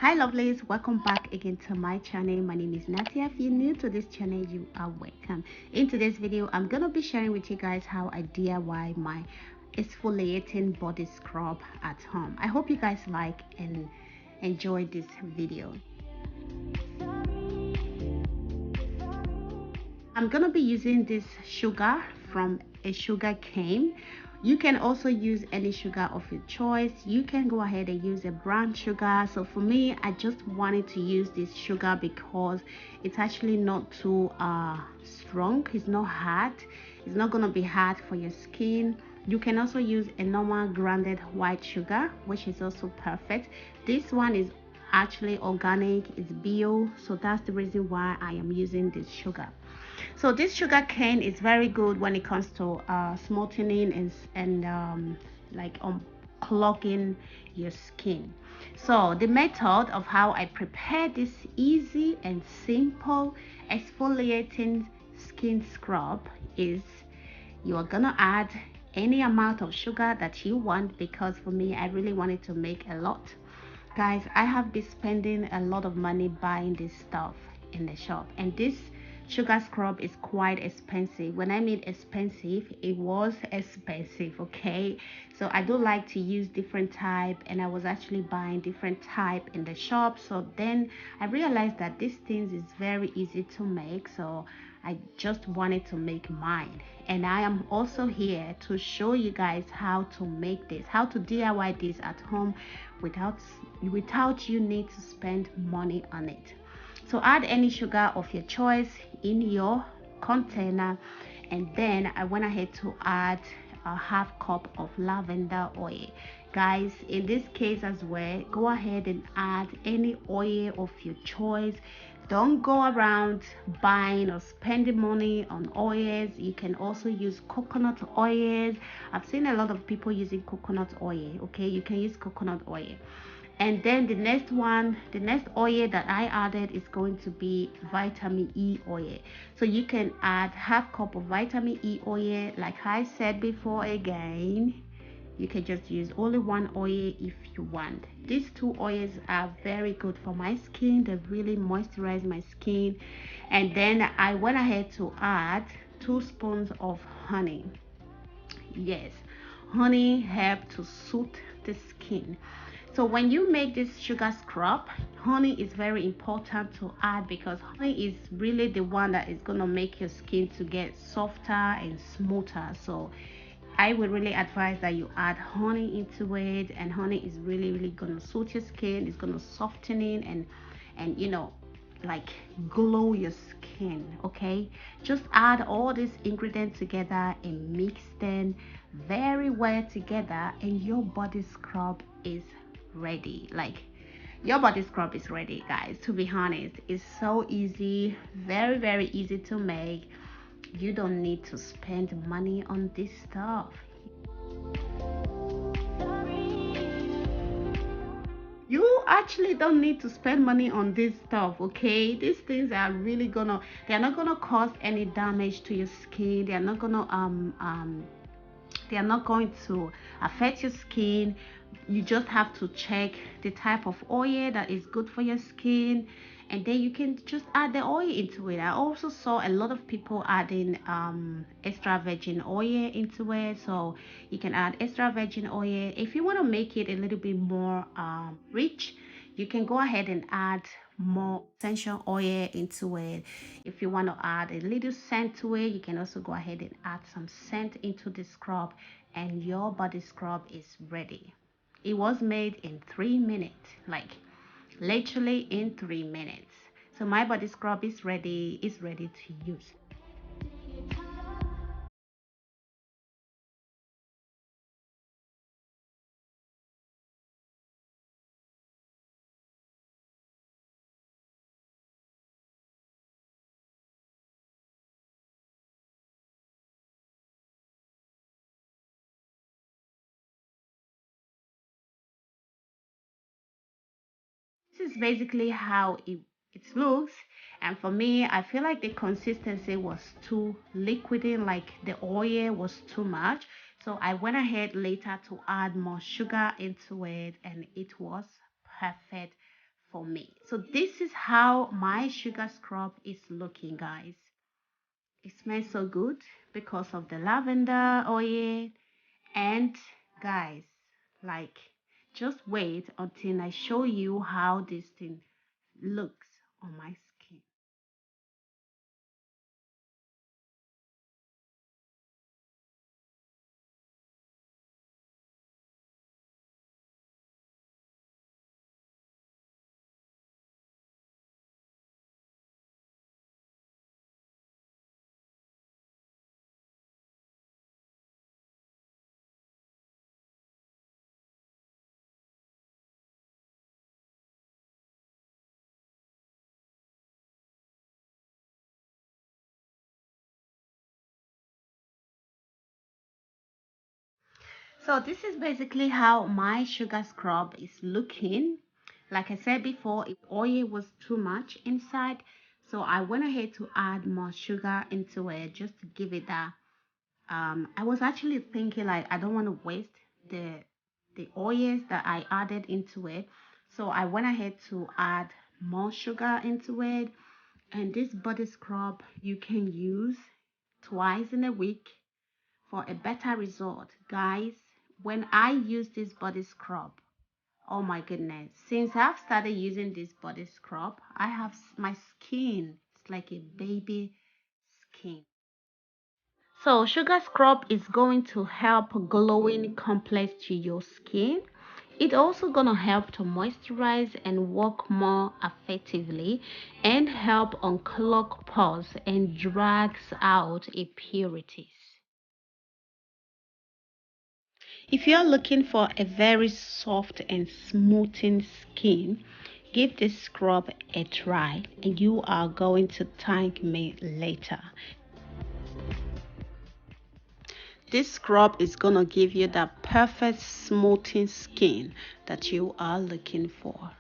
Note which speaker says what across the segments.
Speaker 1: Hi lovelies, welcome back again to my channel. My name is Natia. If you're new to this channel, you are welcome. In today's video, I'm gonna be sharing with you guys how I DIY my exfoliating body scrub at home. I hope you guys like and enjoy this video. I'm gonna be using this sugar from a Sugarcane. You can also use any sugar of your choice. You can go ahead and use a brown sugar. So for me, I just wanted to use this sugar because it's actually not too strong. It's not hard. It's not gonna be hard for your skin. You can also use a normal grounded white sugar, which is also perfect. This one is actually organic, it's bio, so that's the reason why I am using this sugar. So this sugar cane is very good when it comes to smoothing and like unclogging your skin. So the method of how I prepare this easy and simple exfoliating skin scrub is you are gonna add any amount of sugar that you want, because for me I really wanted to make a lot. Guys, I have been spending a lot of money buying this stuff in the shop, and this sugar scrub is quite expensive. When I mean expensive, it was expensive, okay? So I do like to use different type, and I was actually buying different type in the shop. So then I realized that these things is very easy to make, so I just wanted to make mine. And I am also here to show you guys how to make this, how to DIY this at home without you need to spend money on it. So add any sugar of your choice in your container, and then I went ahead to add a half cup of lavender oil. Guys, in this case as well, go ahead and add any oil of your choice. Don't go around buying or spending money on oils. You can also use coconut oils. I've seen a lot of people using coconut oil. Okay, you can use coconut oil. And then the next oil that I added is going to be vitamin E oil. So you can add half cup of vitamin E oil. Like I said before, again, you can just use only one oil if you want. These two oils are very good for my skin. They really moisturize my skin. And then I went ahead to add 2 spoons of honey. Yes, honey helps to soothe the skin. So when you make this sugar scrub, honey is very important to add, because honey is really the one that is going to make your skin to get softer and smoother. So I would really advise that you add honey into it, and honey is really going to soothe your skin. It's going to soften it and you know, like glow your skin. Okay, just add all these ingredients together and mix them very well together, and your body scrub is ready. Like, your body scrub is ready, guys. To be honest, it's so easy, very easy to make. You don't need to spend money on this stuff. You actually don't need to spend money on this stuff, okay? These things are really they're not gonna cause any damage to your skin. They are not going to affect your skin. You just have to check the type of oil that is good for your skin, and then you can just add the oil into it. I also saw a lot of people adding extra virgin oil into it, so you can add extra virgin oil. If you want to make it a little bit more rich, you can go ahead and add more essential oil into it. If you want to add a little scent to it, you can also go ahead and add some scent into the scrub, and your body scrub is ready. It was made in 3 minutes, like literally in 3 minutes. So my body scrub is ready, to use. This is basically how it looks. And for me, I feel like the consistency was too liquidy, like the oil was too much. So I went ahead later to add more sugar into it, and it was perfect for me. So this is how my sugar scrub is looking, guys. It smells so good because of the lavender oil. And guys, like, just wait until I show you how this thing looks on my skin. So this is basically how my sugar scrub is looking. Like I said before, if oil was too much inside, so I went ahead to add more sugar into it just to give it that. I was actually thinking like I don't want to waste the oils that I added into it, so I went ahead to add more sugar into it. And this body scrub you can use twice in a week for a better result, guys. When I use this body scrub, oh my goodness, since I've started using this body scrub, I have my skin, it's like a baby skin. So sugar scrub is going to help glowing complex to your skin. It also gonna help to moisturize and work more effectively and help unclog pores and drags out impurities. If you're looking for a very soft and smoothing skin, give this scrub a try and you are going to thank me later. This scrub is going to give you that perfect smoothing skin that you are looking for.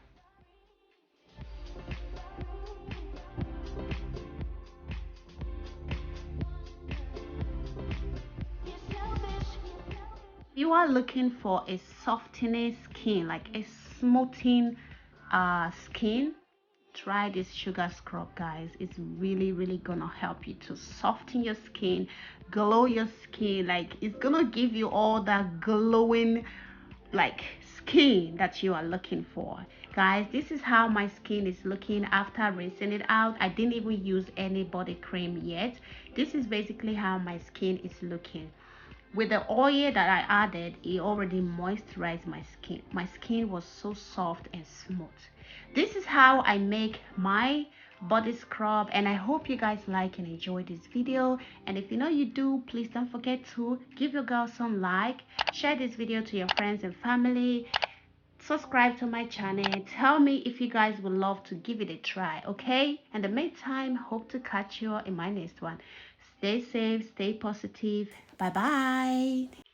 Speaker 1: You are looking for a softening skin, like a smoothing skin, try this sugar scrub, guys. It's really gonna help you to soften your skin, glow your skin. Like, it's gonna give you all that glowing like skin that you are looking for, guys. This is how my skin is looking after rinsing it out. I didn't even use any body cream yet. This is basically how my skin is looking. With the oil that I added, it already moisturized my skin. My skin was so soft and smooth. This is how I make my body scrub, and I hope you guys like and enjoy this video. And if you know you do, please don't forget to give your girl some like, share this video to your friends and family, subscribe to my channel, tell me if you guys would love to give it a try. Okay, in the meantime, hope to catch you in my next one. Stay safe, stay positive. Bye bye.